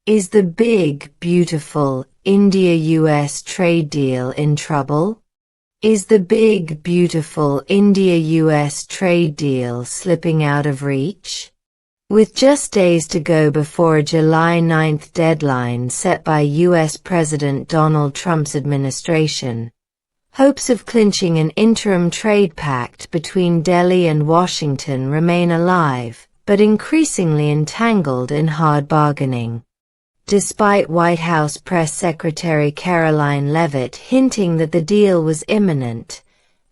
Is the big, beautiful India-US trade deal in trouble? Is the big, beautiful India-US trade deal slipping out of reach? With just days to go before a July 9 deadline set by US President Donald Trump's administration, hopes of clinching an interim trade pact between Delhi and Washington remain alive, but increasingly entangled in hard bargaining. Despite White House Press Secretary Caroline Leavitt hinting that the deal was imminent,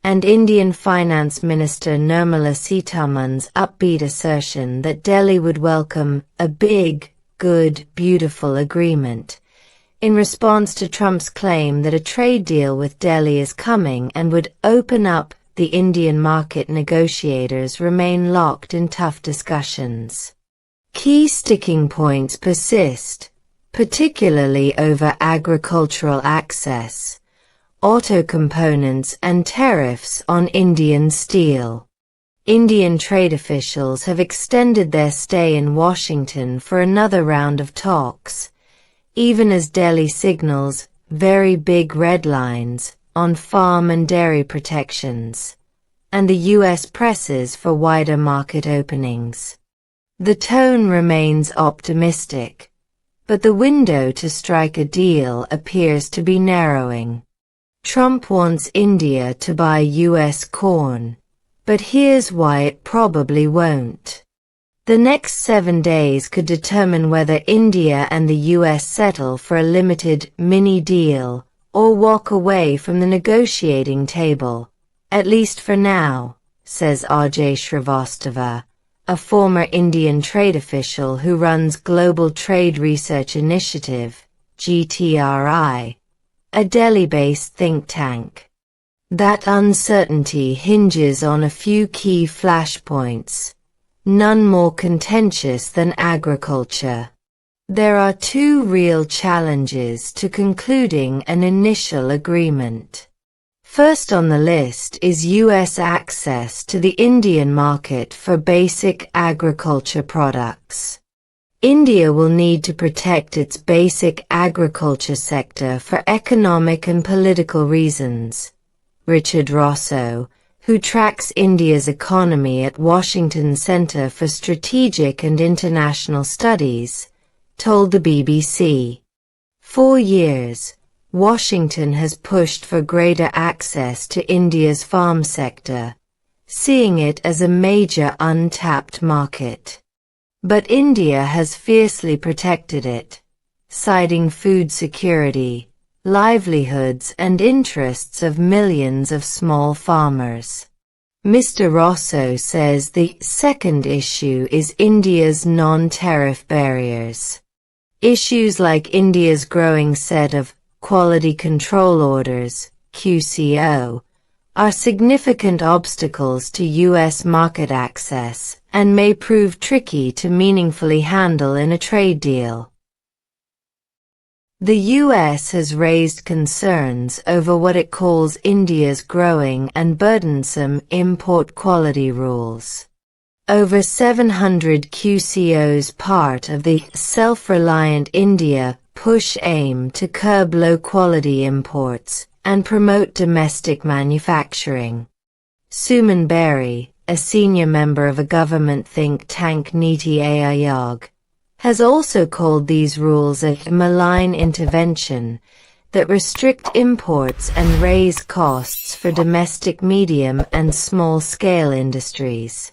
and Indian Finance Minister Nirmala Sitharaman's upbeat assertion that Delhi would welcome a big, good, beautiful agreement, in response to Trump's claim that a trade deal with Delhi is coming and would open up the Indian market, negotiators remain locked in tough discussions. Key sticking points persist, particularly over agricultural access, auto components and tariffs on Indian steel. Indian trade officials have extended their stay in Washington for another round of talks, even as Delhi signals very big red lines on farm and dairy protections, and the US presses for wider market openings. The tone remains optimistic, but the window to strike a deal appears to be narrowing. Trump wants India to buy US corn, but here's why it probably won't. The next 7 days could determine whether India and the US settle for a limited mini deal or walk away from the negotiating table, at least for now, says Ajay Shrivastava, a former Indian trade official who runs Global Trade Research Initiative, GTRI, a Delhi-based think tank. That uncertainty hinges on a few key flashpoints, none more contentious than agriculture. There are two real challenges to concluding an initial agreement. First on the list is US access to the Indian market for basic agriculture products. India will need to protect its basic agriculture sector for economic and political reasons. Richard Rosso, who tracks India's economy at Washington Center for Strategic and International Studies, told the BBC. For years, Washington has pushed for greater access to India's farm sector, seeing it as a major untapped market. But India has fiercely protected it, citing food security, livelihoods and interests of millions of small farmers. Mr. Rosso says the second issue is India's non-tariff barriers. Issues like India's growing set of quality control orders, QCO, are significant obstacles to US market access and may prove tricky to meaningfully handle in a trade deal. The US has raised concerns over what it calls India's growing and burdensome import quality rules. Over 700 QCOs, part of the Self-Reliant India push, aim to curb low-quality imports and promote domestic manufacturing. Suman Berry, a senior member of a government think tank Niti Aayog, has also called these rules a malign intervention that restrict imports and raise costs for domestic medium and small-scale industries.